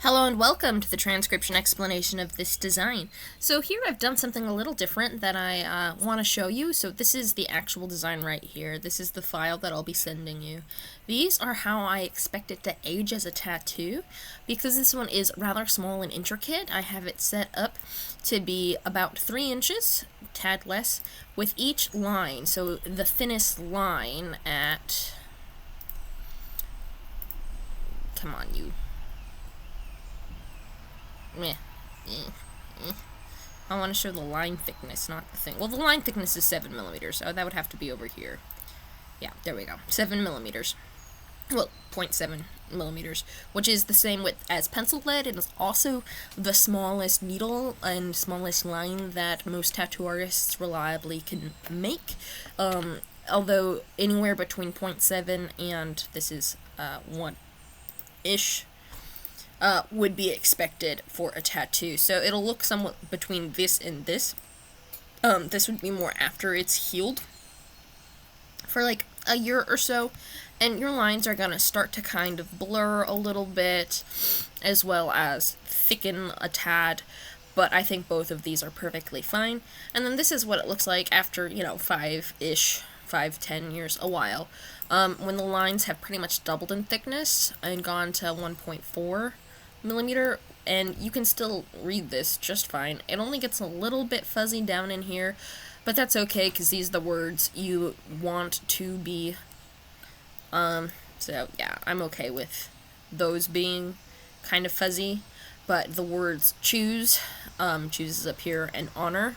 Hello and welcome to the transcription explanation of this design. So here I've done something a little different that I want to show you. So this is the actual design right here. This is the file that I'll be sending you. These are how I expect it to age as a tattoo. Because this one is rather small and intricate, I have it set up to be about 3 inches, tad less, with each line. So the thinnest line at... Come on, you. I want to show the line thickness, not the thing. Well, the line thickness is 7 millimeters, so that would have to be over here. Yeah, there we go. 7 millimeters. Well, 0.7 millimeters, which is the same width as pencil lead. It is also the smallest needle and smallest line that most tattoo artists reliably can make. Although anywhere between 0.7 and this is 1-ish. Would be expected for a tattoo. So it'll look somewhat between this and this. This would be more after it's healed for like a year or so, and your lines are gonna start to kind of blur a little bit, as well as thicken a tad, but I think both of these are perfectly fine. And then this is what it looks like after, 5-10 years, a while, when the lines have pretty much doubled in thickness and gone to 1.4 millimeter, and you can still read this just fine. It only gets a little bit fuzzy down in here, but that's okay because these are the words you want to be. So yeah, I'm okay with those being kind of fuzzy, but the words choose, chooses up here, and honor,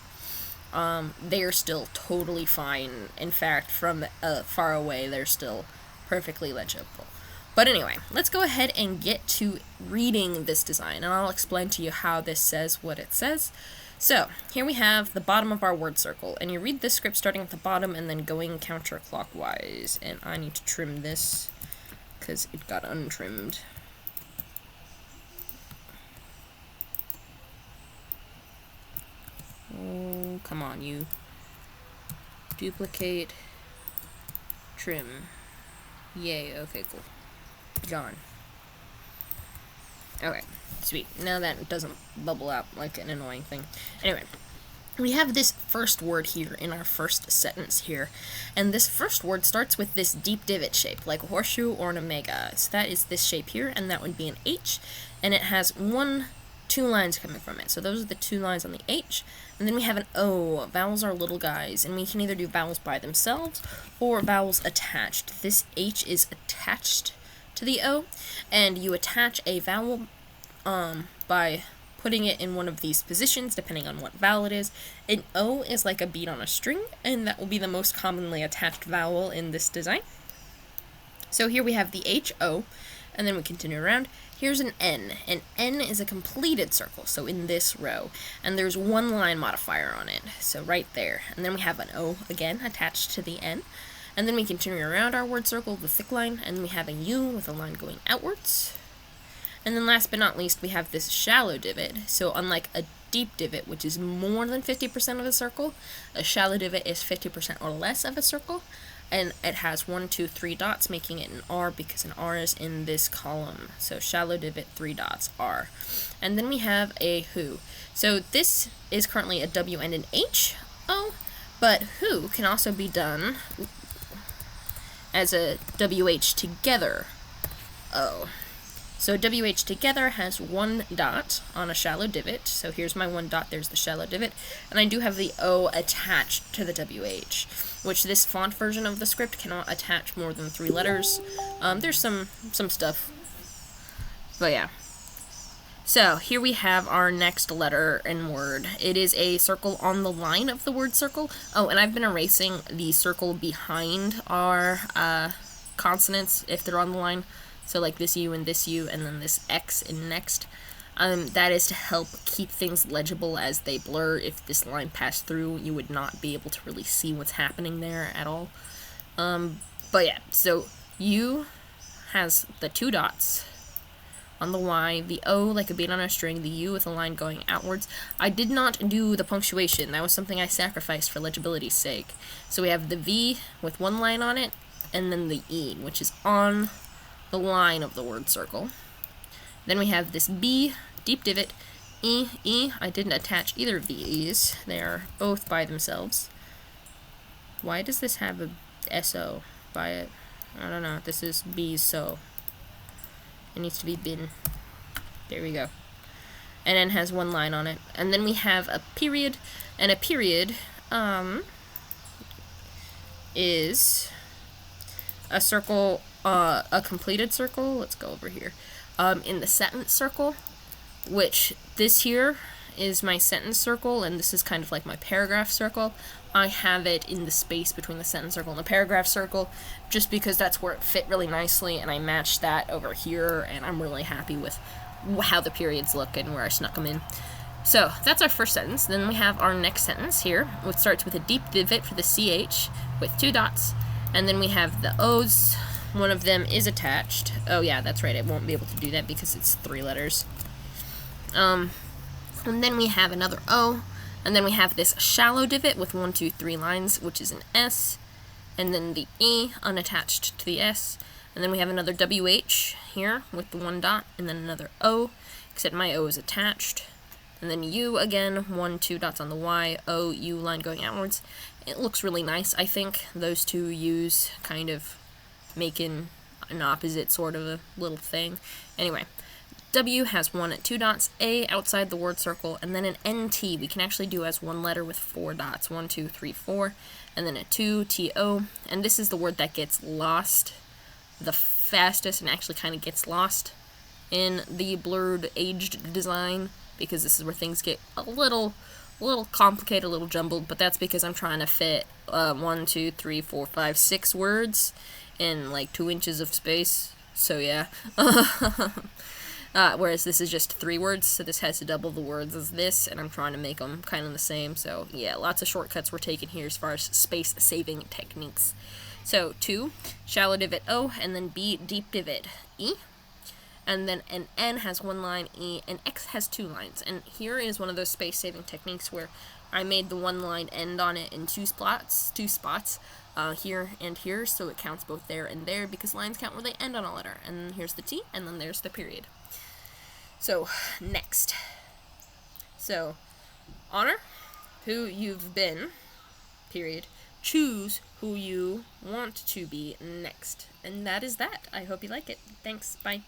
they are still totally fine. In fact, from far away, they're still perfectly legible. But anyway, let's go ahead and get to reading this design, and I'll explain to you how this says what it says. So, here we have the bottom of our word circle, and you read this script starting at the bottom and then going counterclockwise. And I need to trim this, because it got untrimmed. Oh, come on, you. Duplicate. Trim. Yay, okay, cool. Gone. Okay, sweet. Now that doesn't bubble out like an annoying thing. Anyway, we have this first word here in our first sentence here, and this first word starts with this deep divot shape, like a horseshoe or an omega. So that is this shape here, and that would be an H, and it has 2 lines coming from it. So those are the 2 lines on the H. And then we have an O. Vowels are little guys, and we can either do vowels by themselves or vowels attached. This H is attached to the O, and you attach a vowel by putting it in one of these positions, depending on what vowel it is. An O is like a bead on a string, and that will be the most commonly attached vowel in this design. So here we have the H-O, and then we continue around. Here's an N. An N is a completed circle, so in this row. And there's 1 line modifier on it, so right there. And then we have an O, again, attached to the N. And then we continue around our word circle, the thick line, and we have a U with a line going outwards. And then last but not least, we have this shallow divot. So unlike a deep divot, which is more than 50% of a circle, a shallow divot is 50% or less of a circle. And it has 1, 2, 3 dots, making it an R because an R is in this column. So shallow divot, 3 dots, R. And then we have a who. So this is currently a W and an H, O, but who can also be done as a WH together, O. So WH together has 1 dot on a shallow divot. So here's my 1 dot, there's the shallow divot. And I do have the O attached to the WH, which this font version of the script cannot attach more than 3 letters. There's some stuff, but yeah. So here we have our next letter and word. It is a circle on the line of the word circle. Oh, and I've been erasing the circle behind our consonants if they're on the line. So like this U and then this X in next. That is to help keep things legible as they blur. If this line passed through, you would not be able to really see what's happening there at all. But yeah, so U has the 2 dots on the Y, the O like a bead on a string, the U with a line going outwards. I did not do the punctuation. That was something I sacrificed for legibility's sake. So we have the V with 1 line on it, and then the E, which is on the line of the word circle. Then we have this B, deep divot, E, E. I didn't attach either of the E's. They are both by themselves. Why does this have a SO by it? I don't know. This is B's, so it needs to be bin. There we go. And then has one line on it. And then we have a period, and a period is a circle, a completed circle. Let's go over here. In the sentence circle, which this here is my sentence circle, and this is kind of like my paragraph circle. I have it in the space between the sentence circle and the paragraph circle, just because that's where it fit really nicely, and I matched that over here, and I'm really happy with how the periods look and where I snuck them in. So that's our first sentence. Then we have our next sentence here, which starts with a deep divot for the CH with 2 dots, and then we have the O's. One of them is attached. Oh yeah, that's right, I won't be able to do that because it's 3 letters. And then we have another O, and then we have this shallow divot with 1, 2, 3 lines, which is an S, and then the E unattached to the S, and then we have another WH here with the 1 dot, and then another O, except my O is attached, and then U again, 1, 2 dots on the Y, O, U line going outwards. It looks really nice, I think, those two U's kind of making an opposite sort of a little thing. Anyway, W has 1 at 2 dots, A outside the word circle, and then an NT we can actually do as 1 letter with 4 dots, 1, 2, 3, 4, and then a 2, TO, and this is the word that gets lost the fastest and actually kind of gets lost in the blurred aged design, because this is where things get a little complicated, a little jumbled, but that's because I'm trying to fit 1, 2, 3, 4, 5, 6 words in like 2 inches of space, so yeah. Whereas this is just 3 words, so this has to double the words as this, and I'm trying to make them kind of the same, so yeah, lots of shortcuts were taken here as far as space-saving techniques. So 2, shallow divot O, and then B, deep divot E, and then an N has 1 line, E, and X has 2 lines, and here is one of those space-saving techniques where I made the 1 line end on it in 2 spots, here and here, so it counts both there and there, because lines count where they end on a letter, and then here's the T, and then there's the period. So, next. So, honor who you've been, period. Choose who you want to be next. And that is that. I hope you like it. Thanks. Bye.